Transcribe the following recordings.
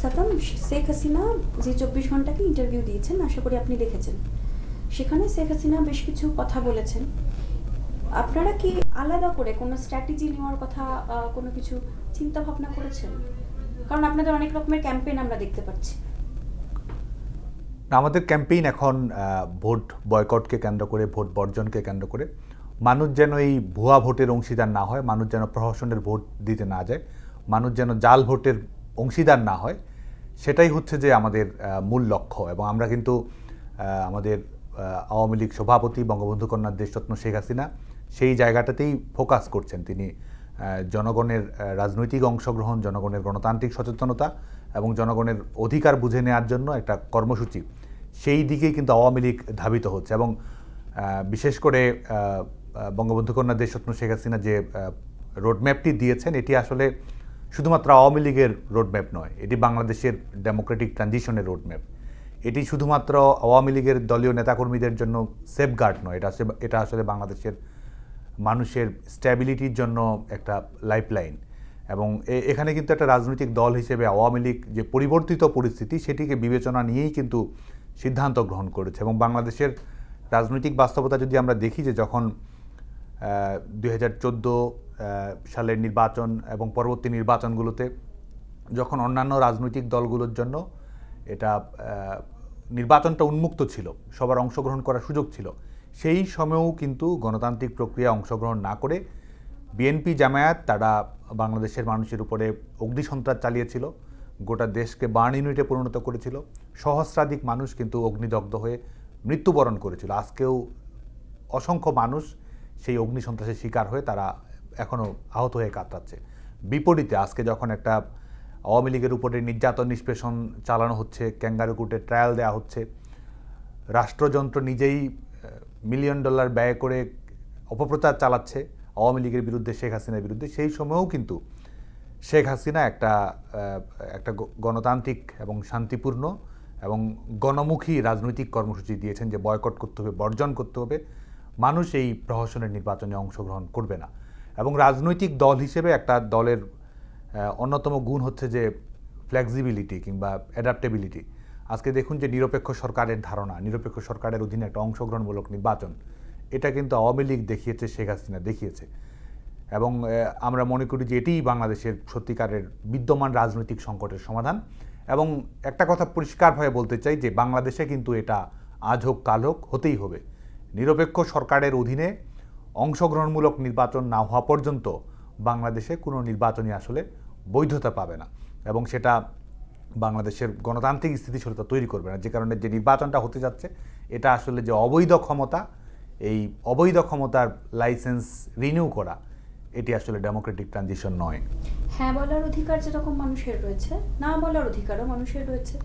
সাদ্দাম, শেখ হাসিনা যে 24 ঘন্টাকে ইন্টারভিউ দিয়েছেন, আশা করি আপনি দেখেছেন। সেখানে শেখ হাসিনা বেশ কিছু কথা বলেছেন। আপনারা কি আলাদা করে কোনো স্ট্র্যাটেজি নেওয়ার কথা কোনো কিছু চিন্তা ভাবনা করেছেন? কারণ আপনাদের অনেক রকমের ক্যাম্পেইন আমরা দেখতে পাচ্ছি। আমাদের ক্যাম্পেইন এখন ভোট বয়কটকে কেন্দ্র করে, ভোট বর্জনকে কেন্দ্র করে। মানুষ যেন এই ভুয়া ভোটের অংশীদার না হয়, মানুষ যেন প্রহসনের ভোট দিতে না যায়, মানুষ যেন জাল ভোটের অংশীদার না হয়, সেটাই হচ্ছে যে আমাদের মূল লক্ষ্য। এবং আমরা কিন্তু আমাদের আওয়ামী লীগ সভাপতি বঙ্গবন্ধু কন্যা দেশরত্ন শেখ হাসিনা সেই জায়গাটাতেই ফোকাস করছেন। তিনি জনগণের রাজনৈতিক অংশগ্রহণ, জনগণের গণতান্ত্রিক সচেতনতা এবং জনগণের অধিকার বুঝে নেওয়ার জন্য একটা কর্মসূচি, সেই দিকেই কিন্তু আওয়ামী লীগ ধাবিত হচ্ছে। এবং বিশেষ করে বঙ্গবন্ধু কন্যা দেশরত্ন শেখ হাসিনা যে রোডম্যাপটি দিয়েছেন, এটি আসলে শুধুমাত্র আওয়ামী লীগের রোডম্যাপ নয়, এটি বাংলাদেশের ডেমোক্রেটিক ট্রানজিশনের রোডম্যাপ। এটি শুধুমাত্র আওয়ামী লীগের দলীয় নেতাকর্মীদের জন্য সেফগার্ড নয়, এটা আসলে বাংলাদেশের মানুষের স্ট্যাবিলিটির জন্য একটা লাইফলাইন। এবং এখানে কিন্তু একটা রাজনৈতিক দল হিসেবে আওয়ামী লীগ যে পরিবর্তিত পরিস্থিতি, সেটিকে বিবেচনা নিয়েই কিন্তু সিদ্ধান্ত গ্রহণ করেছে। এবং বাংলাদেশের রাজনৈতিক বাস্তবতা যদি আমরা দেখি, যে যখন 2014 সালের নির্বাচন এবং পরবর্তী নির্বাচনগুলোতে যখন অন্যান্য রাজনৈতিক দলগুলোর জন্য এটা নির্বাচনটা উন্মুক্ত ছিল, সবার অংশগ্রহণ করার সুযোগ ছিল, সেই সময়েও কিন্তু গণতান্ত্রিক প্রক্রিয়া অংশগ্রহণ না করে বিএনপি জামায়াত তারা বাংলাদেশের মানুষের উপরে অগ্নিসন্ত্রাস চালিয়েছিল, গোটা দেশকে বার্ন ইউনিটে পরিণত করেছিল, সহস্রাধিক মানুষ কিন্তু অগ্নিদগ্ধ হয়ে মৃত্যুবরণ করেছিল। আজকেও অসংখ্য মানুষ সেই অগ্নিসন্ত্রাসের শিকার হয়ে তারা এখনও আহত হয়ে কাতরাচ্ছে। বিপরীতে আজকে যখন একটা আওয়ামী লীগের উপরে নির্যাতন নিষ্পেষণ চালানো হচ্ছে, ক্যাঙ্গারু কোর্টে ট্রায়াল দেওয়া হচ্ছে, রাষ্ট্রযন্ত্র নিজেই $মিলিয়ন ব্যয় করে অপপ্রচার চালাচ্ছে আওয়ামী লীগের বিরুদ্ধে, শেখ হাসিনার বিরুদ্ধে, সেই সময়েও কিন্তু শেখ হাসিনা একটা গণতান্ত্রিক এবং শান্তিপূর্ণ এবং গণমুখী রাজনৈতিক কর্মসূচি দিয়েছেন যে বয়কট করতে হবে, বর্জন করতে হবে, মানুষ এই প্রহসনের নির্বাচনে অংশগ্রহণ করবে না। এবং রাজনৈতিক দল হিসেবে একটা দলের অন্যতম গুণ হচ্ছে যে ফ্লেক্সিবিলিটি কিংবা অ্যাডাপ্টেবিলিটি। আজকে দেখুন যে নিরপেক্ষ সরকারের ধারণা, নিরপেক্ষ সরকারের অধীনে একটা অংশগ্রহণমূলক নির্বাচন, এটা কিন্তু আওয়ামী লীগ দেখিয়েছে, শেখ হাসিনা দেখিয়েছে। এবং আমরা মনে করি যে এটিই বাংলাদেশের সত্যিকারের বিদ্যমান রাজনৈতিক সংকটের সমাধান। এবং একটা কথা পরিষ্কারভাবে বলতে চাই যে বাংলাদেশে কিন্তু এটা আজ হোক কাল হোক হতেই হবে। নিরপেক্ষ সরকারের অধীনে অংশগ্রহণমূলক নির্বাচন না হওয়া পর্যন্ত বাংলাদেশে কোনো নির্বাচনই আসলে বৈধতা পাবে না, এবং সেটা বাংলাদেশের গণতান্ত্রিক স্থিতিশীলতা তৈরি করবে না। যে কারণে যে নির্বাচনটা হতে যাচ্ছে, এটা আসলে যে অবৈধ ক্ষমতা, এই অবৈধ ক্ষমতার লাইসেন্স রিনিউ করা, এটি আসলে ডেমোক্রেটিক ট্রানজিশন নয়। হ্যাঁ বলার অধিকার যেরকম মানুষের রয়েছে, না বলার অধিকারও মানুষের রয়েছে।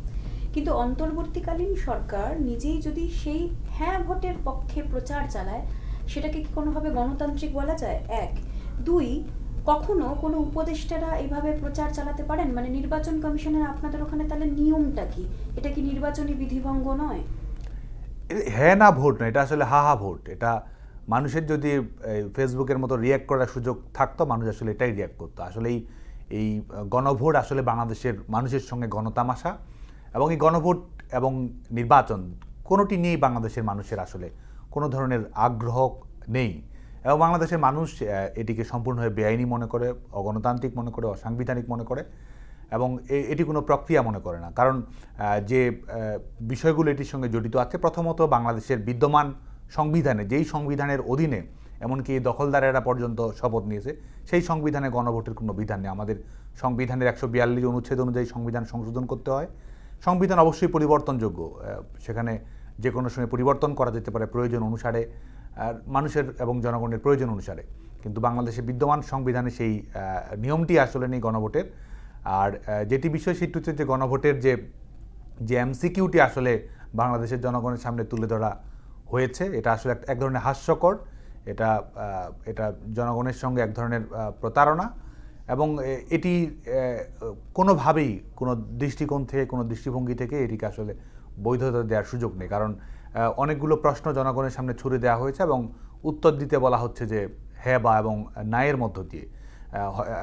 কিন্তু অন্তর্বর্তীকালীন সরকার নিজেই যদি সেই হ্যাঁ ভোটের পক্ষে প্রচার চালায়, সেটাকে কি কোনোভাবে গণতান্ত্রিক বলা যায়? এক। দুই, কখনো কোনো উপদেষ্টারা এইভাবে প্রচার চালাতে পারেন? মানে নির্বাচন কমিশনের আপনাদের ওখানে তাহলে নিয়মটা কি? এটা কি নির্বাচনী বিধিভঙ্গ নয়? হ্যাঁ না ভোট নয়, এটা আসলে হা হা ভোট। এটা মানুষের যদি ফেসবুকের মতো রিয়্যাক্ট করার সুযোগ থাকতো, মানুষ আসলে এটাই রিয়্যাক্ট করতো। আসলে এই গণভোট আসলে বাংলাদেশের মানুষের সঙ্গে গণতামাশা, এবং এই গণভোট এবং নির্বাচন কোনোটি নিয়েই বাংলাদেশের মানুষের আসলে কোনো ধরনের আগ্রহ নেই। এবং বাংলাদেশের মানুষ এটিকে সম্পূর্ণভাবে বেআইনি মনে করে, অগণতান্ত্রিক মনে করে, অসাংবিধানিক মনে করে, এবং এটি কোনো প্রক্রিয়া মনে করে না। কারণ যে বিষয়গুলো এটির সঙ্গে জড়িত আছে, প্রথমত বাংলাদেশের বিদ্যমান সংবিধানে, যেই সংবিধানের অধীনে এমনকি দখলদারেরা পর্যন্ত শপথ নিয়েছে, সেই সংবিধানে গণভোটের কোনো বিধান নেই। আমাদের সংবিধানের 142 অনুচ্ছেদ অনুযায়ী সংবিধান সংশোধন করতে হয়। সংবিধান অবশ্যই পরিবর্তনযোগ্য, সেখানে যে কোনো সময় পরিবর্তন করা যেতে পারে প্রয়োজন অনুসারে, মানুষের এবং জনগণের প্রয়োজন অনুসারে। কিন্তু বাংলাদেশের বিদ্যমান সংবিধানে সেই নিয়মটি আসলে নেই গণভোটের। আর যেটি বিষয় সেটি হচ্ছে যে গণভোটের যে এমসিকিউটি আসলে বাংলাদেশের জনগণের সামনে তুলে ধরা হয়েছে, এটা আসলে এক ধরনের হাস্যকর, এটা জনগণের সঙ্গে এক ধরনের প্রতারণা, এবং এটি কোনোভাবেই কোনো দৃষ্টিকোণ থেকে, কোনো দৃষ্টিভঙ্গি থেকে এটিকে আসলে বৈধতা দেওয়ার সুযোগ নেই। কারণ অনেকগুলো প্রশ্ন জনগণের সামনে ছুড়ে দেওয়া হয়েছে এবং উত্তর দিতে বলা হচ্ছে যে হ্যাঁ বা এবং নায়ের মধ্য দিয়ে।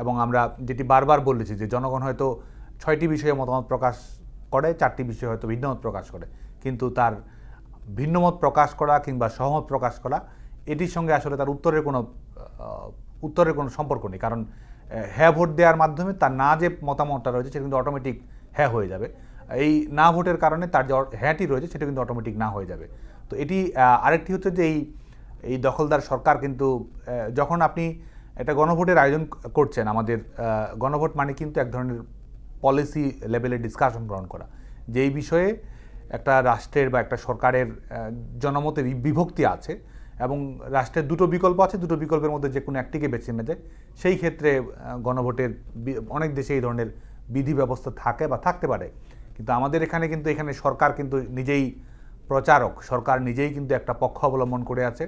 এবং আমরা যেটি বারবার বলেছি যে জনগণ হয়তো 6টি বিষয়ে মতামত প্রকাশ করে, 4টি বিষয়ে হয়তো ভিন্নমত প্রকাশ করে, কিন্তু তার ভিন্নমত প্রকাশ করা কিংবা সহমত প্রকাশ করা এটির সঙ্গে আসলে তার উত্তরের কোনো সম্পর্ক নেই। কারণ হ্যাঁ ভোট দেওয়ার মাধ্যমে তার না যে মতামতটা রয়েছে সেটা কিন্তু অটোমেটিক হ্যাঁ হয়ে যাবে, এই না ভোটের কারণে তার যে হ্যাঁটি রয়েছে সেটা কিন্তু অটোমেটিক না হয়ে যাবে। তো এটি আরেকটি হচ্ছে যে এই দখলদার সরকার কিন্তু যখন আপনি একটা গণভোটের আয়োজন করছেন, আমাদের গণভোট মানে কিন্তু এক ধরনের পলিসি লেভেলে ডিসকাশন গ্রহণ করা, যে এই বিষয়ে একটা রাষ্ট্রের বা একটা সরকারের জনমতে বিভক্তি আছে এবং রাষ্ট্রের দুটো বিকল্প আছে, দুটো বিকল্পের মধ্যে যে কোনো একটিকে বেছে নেওয়া যায়। সেই ক্ষেত্রে গণভোটের অনেক দেশে এই ধরনের বিধি ব্যবস্থা থাকে বা থাকতে পারে, কিন্তু আমাদের এখানে সরকার কিন্তু নিজেই প্রচারক, সরকার নিজেই কিন্তু একটা পক্ষ অবলম্বন করে আছে।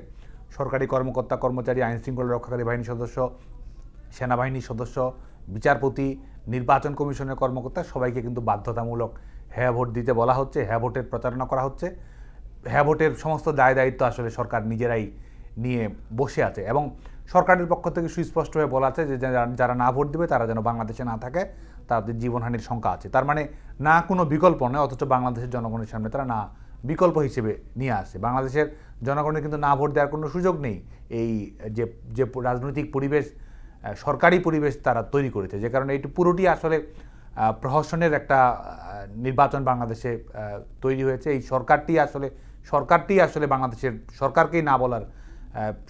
সরকারি কর্মকর্তা কর্মচারী, আইনশৃঙ্খলা রক্ষাকারী বাহিনীর সদস্য, সেনাবাহিনীর সদস্য, বিচারপতি, নির্বাচন কমিশনের কর্মকর্তা সবাইকে কিন্তু বাধ্যতামূলক হ্যাঁ ভোট দিতে বলা হচ্ছে, হ্যাঁ ভোটের প্রচারণা করা হচ্ছে। হ্যাঁ ভোটের সমস্ত দায় দায়িত্ব আসলে সরকার নিজেরাই নিয়ে বসে আছে এবং সরকারের পক্ষ থেকে সুস্পষ্টভাবে বলা আছে যে যারা না ভোট দেবে তারা যেন বাংলাদেশে না থাকে, তাদের জীবনহানির শঙ্কা আছে। তার মানে না কোনো বিকল্প নয়, অথচ বাংলাদেশের জনগণের সামনে তারা না বিকল্প হিসেবে নিয়ে আসে। বাংলাদেশের জনগণের কিন্তু না ভোট দেওয়ার কোনো সুযোগ নেই, এই যে রাজনৈতিক পরিবেশ, সরকারি পরিবেশ তারা তৈরি করেছে, যে কারণে এটি পুরোটি আসলে প্রহসনের একটা নির্বাচন বাংলাদেশে তৈরি হয়েছে। এই সরকারটি আসলে বাংলাদেশের সরকারকেই না বলার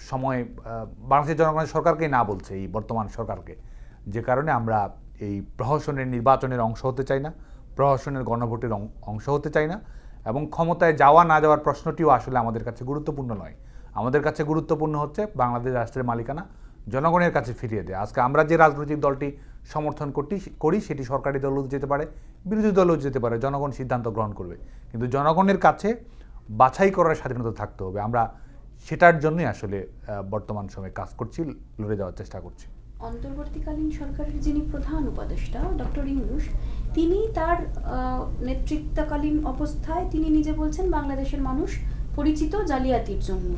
সময় বাংলাদেশের জনগণের সরকারকেই না বলছে, এই বর্তমান সরকারকে, যে কারণে আমরা এই প্রহসনের নির্বাচনের অংশ হতে চাই না, প্রহসনের গণভোটের অংশ হতে চাই না এবং ক্ষমতায় যাওয়া না যাওয়ার প্রশ্নটিও আসলে আমাদের কাছে গুরুত্বপূর্ণ নয়। আমাদের কাছে গুরুত্বপূর্ণ হচ্ছে বাংলাদেশ রাষ্ট্রের মালিকানা জনগণের কাছে ফিরিয়ে দেয়। আজকে আমরা যে রাজনৈতিক দলটি সমর্থন করি সেটি সরকারি দলও যেতে পারে, বিরোধী দলও যেতে পারে, জনগণ সিদ্ধান্ত গ্রহণ করবে, কিন্তু জনগণের কাছে বাছাই করার স্বাধীনতা থাকতে হবে। আমরা সেটার জন্যই আসলে বর্তমান সময়ে কাজ করছি, লড়ে যাওয়ার চেষ্টা করছি। অন্তর্বর্তীকালীন সরকারের যিনি প্রধান উপদেষ্টা ডক্টর ইউনূস, তিনি তার নেতৃত্বকালীন অবস্থায় তিনি নিজে বলছেন বাংলাদেশের মানুষ পরিচিত জালিয়াতির জন্য।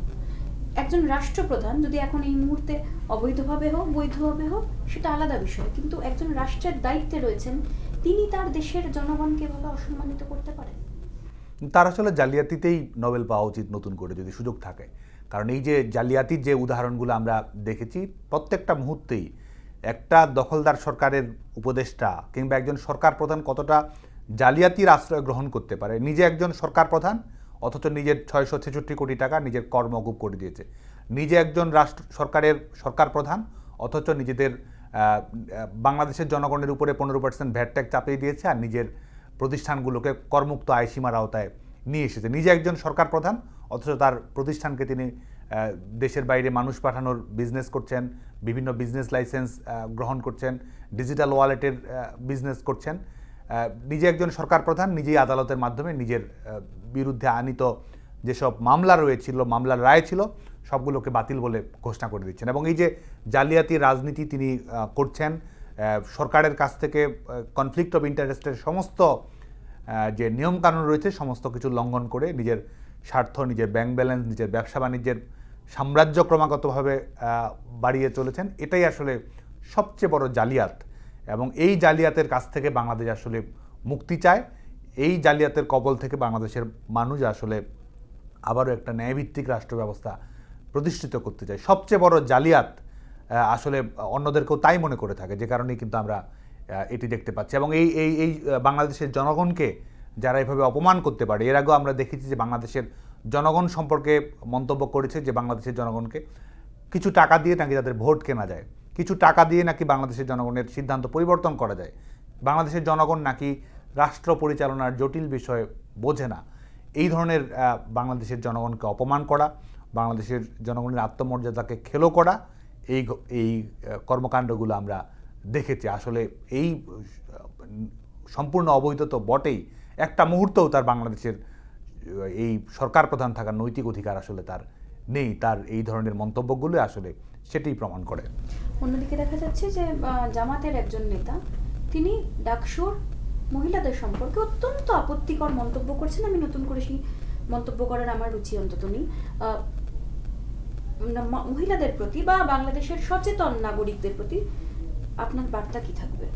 একজন রাষ্ট্রপ্রধান যদি এখন এই মুহূর্তে অবৈধভাবে হোক বৈধভাবে হোক সেটা আলাদা বিষয়, কিন্তু একজন রাষ্ট্রের দায়িত্বে রয়েছেন, তিনি তার দেশের জনগণকে এভাবে অসম্মানিত করতে পারেন? তার আসলে জালিয়াতিতেই নোবেল পাওয়া উচিত নতুন করে, যদি সুযোগ থাকে। কারণ এই যে জালিয়াতির যে উদাহরণগুলো আমরা দেখেছি, প্রত্যেকটা মুহূর্তেই একটা দখলদার সরকারের উপদেষ্টা কিংবা একজন সরকার প্রধান কতটা জালিয়াতির আশ্রয় গ্রহণ করতে পারে। নিজে একজন সরকার প্রধান, অথচ নিজের 666 কোটি টাকা নিজের কর মওকুফ করে দিয়েছে। নিজে একজন সরকার প্রধান, অথচ নিজেদের বাংলাদেশের জনগণের উপরে 15% ভ্যাট ট্যাক্স চাপিয়ে দিয়েছে আর নিজের প্রতিষ্ঠানগুলোকে করমুক্ত আয়সীমার আওতায় নিয়ে এসেছে। নিজে একজন সরকার প্রধান, অথচ তার প্রতিষ্ঠানকে তিনি দেশের বাইরে মানুষ পাঠানোর বিজনেস করছেন, বিভিন্ন বিজনেস লাইসেন্স গ্রহণ করছেন, ডিজিটাল ওয়ালেটের বিজনেস করছেন। নিজে একজন সরকার প্রধান নিজেই আদালতের মাধ্যমে নিজের বিরুদ্ধে আনিত যেসব মামলা রয়েছিল, মামলার রায় ছিল, সবগুলোকে বাতিল বলে ঘোষণা করে দিচ্ছেন। এবং এই যে জালিয়াতি রাজনীতি তিনি করছেন, সরকারের কাছ থেকে কনফ্লিক্ট অফ ইন্টারেস্টের সমস্ত যে নিয়মকানুন রয়েছে সমস্ত কিছু লঙ্ঘন করে নিজের স্বার্থ, নিজের ব্যাংক ব্যালেন্স, নিজের ব্যবসা বাণিজ্যের সাম্রাজ্য ক্রমাগতভাবে বাড়িয়ে চলেছেন। এটাই আসলে সবচেয়ে বড় জালিয়াত এবং এই জালিয়াতের কাছ থেকে বাংলাদেশ আসলে মুক্তি চায়। এই জালিয়াতের কবল থেকে বাংলাদেশের মানুষ আসলে আবারও একটা ন্যায়ভিত্তিক রাষ্ট্র ব্যবস্থা প্রতিষ্ঠিত করতে চায়। সবচেয়ে বড় জালিয়াত আসলে অন্যদেরকেও তাই মনে করে থাকে, যে কারণেই কিন্তু আমরা এটি দেখতে পাচ্ছি। এবং এই বাংলাদেশের জনগণকে যারা এভাবে অপমান করতে পারে, এর আগেও আমরা দেখেছি যে বাংলাদেশের জনগণ সম্পর্কে মন্তব্য করেছে যে বাংলাদেশের জনগণকে কিছু টাকা দিয়ে নাকি তাদের ভোট কেনা যায়, কিছু টাকা দিয়ে নাকি বাংলাদেশের জনগণের সিদ্ধান্ত পরিবর্তন করা যায়, বাংলাদেশের জনগণ নাকি রাষ্ট্র পরিচালনার জটিল বিষয় বোঝে না। এই ধরনের বাংলাদেশের জনগণকে অপমান করা, বাংলাদেশের জনগণের আত্মমর্যাদাকে খেলো করা, এই কর্মকাণ্ডগুলো আমরা দেখেছি। আসলে এই সম্পূর্ণ অবৈধ তো বটেই, একটা মুহূর্তও তার বাংলাদেশের এই সরকার প্রধান থাকার নৈতিক অধিকার আসলে তার নেই। তার এই ধরনের মন্তব্যগুলো আসলে সেটাই প্রমাণ করে। অন্যদিকে দেখা যাচ্ছে যে জামাতের একজন নেতা তিনি ডাকসুর মহিলাদের সম্পর্কে অত্যন্ত আপত্তিকর মন্তব্য করছেন। আমি নতুন করে সেই মন্তব্য করার আমার রুচি অন্তত নেই। মহিলাদের প্রতি বা বাংলাদেশের সচেতন নাগরিকদের প্রতি আপনার বার্তা কি থাকবে?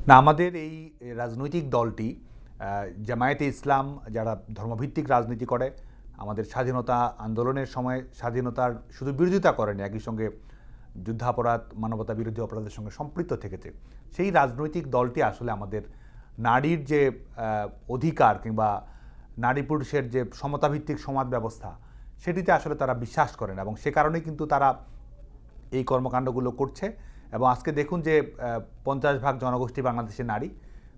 না, আমাদের এই রাজনৈতিক দলটি জামায়াতে ইসলাম, যারা ধর্মভিত্তিক রাজনীতি করে, আমাদের স্বাধীনতা আন্দোলনের সময় স্বাধীনতার শুধু বিরোধিতা করেনি, একই সঙ্গে যুদ্ধাপরাধ, মানবতা বিরোধী অপরাধের সঙ্গে সম্পৃক্ত থেকেছে। সেই রাজনৈতিক দলটি আসলে আমাদের নারীর যে অধিকার কিংবা নারী পুরুষের যে সমতাভিত্তিক সমাজ ব্যবস্থা, সেটিতে আসলে তারা বিশ্বাস করেন এবং সে কারণেই কিন্তু তারা এই কর্মকাণ্ডগুলো করছে। এবং আজকে দেখুন যে 50% জনগোষ্ঠী বাংলাদেশের নারী,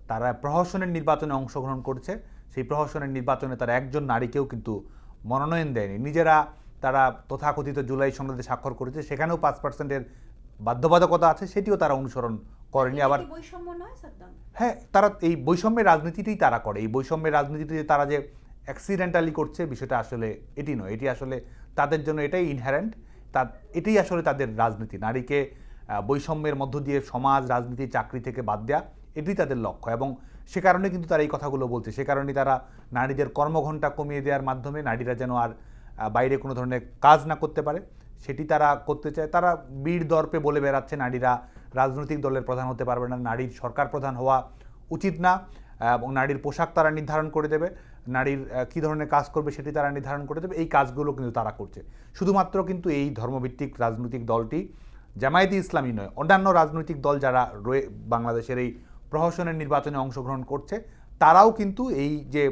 তারা প্রহসনের নির্বাচনে অংশগ্রহণ করছে। সেই প্রহসনের নির্বাচনে তারা একজন নারীকেও কিন্তু মনোনয়ন দেয়নি। নিজেরা তারা তথাকথিত জুলাই সনদে স্বাক্ষর করেছে, সেখানেও 5%-এর বাধ্যবাধকতা আছে, সেটিও তারা অনুসরণ করেনি। আবার বৈষম্য নয় সাদ্দাম? হ্যাঁ, তারা এই বৈষম্যের রাজনীতিটাই তারা করে। এই বৈষম্যের রাজনীতিতে তারা যে অ্যাক্সিডেন্টালি করছে, বিষয়টা আসলে এটি নয়। এটি আসলে তাদের জন্য এটাই ইনহেরেন্ট, এটাই আসলে তাদের রাজনীতি। নারীকে বৈষম্যের মধ্য দিয়ে সমাজ, রাজনীতি, চাকরি থেকে বাদ দেওয়া, এটাই তাদের লক্ষ্য। এবং সে কারণে কিন্তু তারা এই কথাগুলো বলছে। সে কারণে তারা নারীদের কর্মঘণ্টা কমিয়ে দেওয়ার মাধ্যমে নারীরা যেন আর বাইরে কোনো ধরনের কাজ না করতে পারে, সেটি তারা করতে চায়। তারা বীর দর্পে বলে বেড়াচ্ছে নারীরা রাজনৈতিক দলের প্রধান হতে পারবে না, নারীর সরকার প্রধান হওয়া উচিত না, এবং নারীর পোশাক তারা নির্ধারণ করে দেবে, নারীর কী ধরনের কাজ করবে সেটি তারা নির্ধারণ করে দেবে। এই কাজগুলো কিন্তু তারা করছে। শুধুমাত্র কিন্তু এই ধর্মভিত্তিক রাজনৈতিক দলটি জামায়াতে ইসলামী নয়, অন্যান্য রাজনৈতিক দল যারা বাংলাদেশের এই প্রহসনের নির্বাচনে অংশগ্রহণ করছে, তারাও কিন্তু এই যে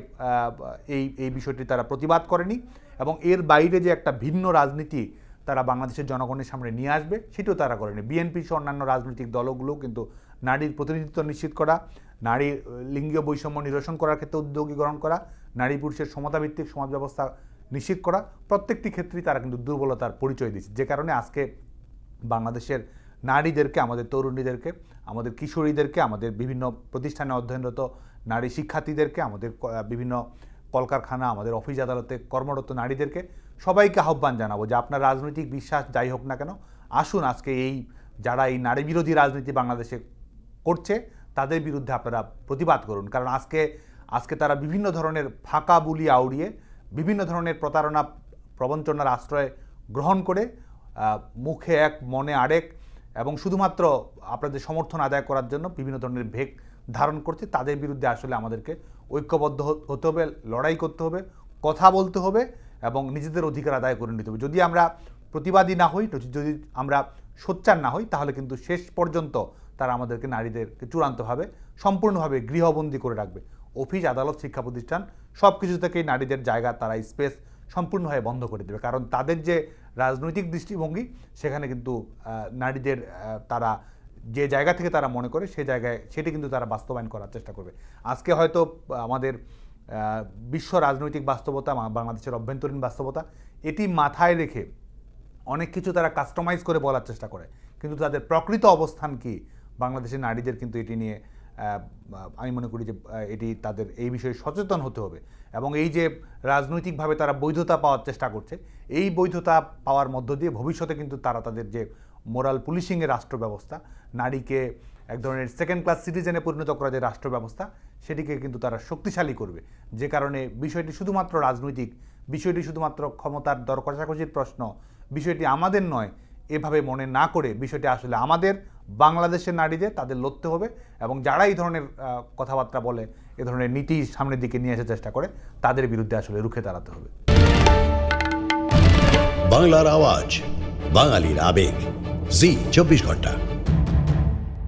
এই বিষয়টি তারা প্রতিবাদ করেনি। এবং এর বাইরে যে একটা ভিন্ন রাজনীতি তারা বাংলাদেশের জনগণের সামনে নিয়ে আসবে, সেটিও তারা করেনি। বিএনপি সহ অন্যান্য রাজনৈতিক দলগুলোও কিন্তু নারীর প্রতিনিধিত্ব নিশ্চিত করা, নারীর লিঙ্গীয় বৈষম্য নিরসন করার ক্ষেত্রে উদ্যোগী গ্রহণ করা, নারী পুরুষের সমতাভিত্তিক সমাজ ব্যবস্থা নিশ্চিত করা, প্রত্যেকটি ক্ষেত্রেই তারা কিন্তু দুর্বলতার পরিচয় দিচ্ছে। যে কারণে আজকে বাংলাদেশের নারীদেরকে, আমাদের তরুণীদেরকে, আমাদের কিশোরীদেরকে, আমাদের বিভিন্ন প্রতিষ্ঠানে অধ্যয়নরত নারী শিক্ষার্থীদেরকে, আমাদের বিভিন্ন কলকারখানা, আমাদের অফিস আদালতে কর্মরত নারীদেরকে সবাইকে আহ্বান জানাবো যে আপনার রাজনৈতিক বিশ্বাস যাই হোক না কেন, আসুন আজকে এই যারা এই নারী বিরোধী রাজনীতি বাংলাদেশে করছে তাদের বিরুদ্ধে আপনারা প্রতিবাদ করুন। কারণ আজকে তারা বিভিন্ন ধরনের ফাঁকা বুলি আউড়িয়ে, বিভিন্ন ধরনের প্রতারণা প্রবঞ্চনার আশ্রয় গ্রহণ করে, মুখে এক মনে আরেক, এবং শুধুমাত্র আপনাদের সমর্থন আদায় করার জন্য বিভিন্ন ধরনের ভেক ধারণ করছে। তাদের বিরুদ্ধে আসলে আমাদেরকে ঐক্যবদ্ধ হতে হবে, লড়াই করতে হবে, কথা বলতে হবে এবং নিজেদের অধিকার আদায় করে নিতে হবে। যদি আমরা প্রতিবাদী না হই, যদি আমরা সোচ্চার না হই, তাহলে কিন্তু শেষ পর্যন্ত তারা আমাদেরকে, নারীদেরকে চূড়ান্তভাবে সম্পূর্ণভাবে গৃহবন্দী করে রাখবে। অফিস, আদালত, শিক্ষা প্রতিষ্ঠান সব কিছু থেকেই নারীদের জায়গা, তারা স্পেস সম্পূর্ণভাবে বন্ধ করে দেবে। কারণ তাদের যে রাজনৈতিক দৃষ্টিভঙ্গি, সেখানে কিন্তু নারীদের তারা যে জায়গা থেকে তারা মনে করে সেই জায়গায় সেটি কিন্তু তারা বাস্তবায়ন করার চেষ্টা করবে। আজকে হয়তো আমাদের বিশ্ব রাজনৈতিক বাস্তবতা, বাংলাদেশের অভ্যন্তরীণ বাস্তবতা, এটি মাথায় রেখে অনেক কিছু তারা কাস্টমাইজ করে বলার চেষ্টা করে, কিন্তু তাদের প্রকৃত অবস্থান কি বাংলাদেশের নারীদের কিন্তু এটি নিয়ে আমি মনে করি যে এটি তাদের এই বিষয়ে সচেতন হতে হবে। এবং এই যে রাজনৈতিকভাবে তারা বৈধতা পাওয়ার চেষ্টা করছে, এই বৈধতা পাওয়ার মধ্য দিয়ে ভবিষ্যতে কিন্তু তারা তাদের যে মোরাল পুলিশিংয়ের রাষ্ট্র ব্যবস্থা, নারীকে এক ধরনের সেকেন্ড ক্লাস সিটিজেনে পরিণত করা যে রাষ্ট্র ব্যবস্থা, সেটিকে কিন্তু তারা শক্তিশালী করবে। যে কারণে বিষয়টি শুধুমাত্র রাজনৈতিক, বিষয়টি শুধুমাত্র ক্ষমতার দর কষাকষির প্রশ্ন, বিষয়টি আমাদের নয়, এভাবে মনে না করে বিষয়টি আসলে আমাদের বাংলাদেশের নারীদের তাদের লড়তে হবে। এবং যারা এই ধরনের কথাবার্তা বলে, এ ধরনের নীতি সামনের দিকে নিয়ে আসার চেষ্টা করে, তাদের বিরুদ্ধে আসলে রুখে দাঁড়াতে হবে। বাংলার আওয়াজ, বাঙালির আবেগ, জি 24 ঘন্টা।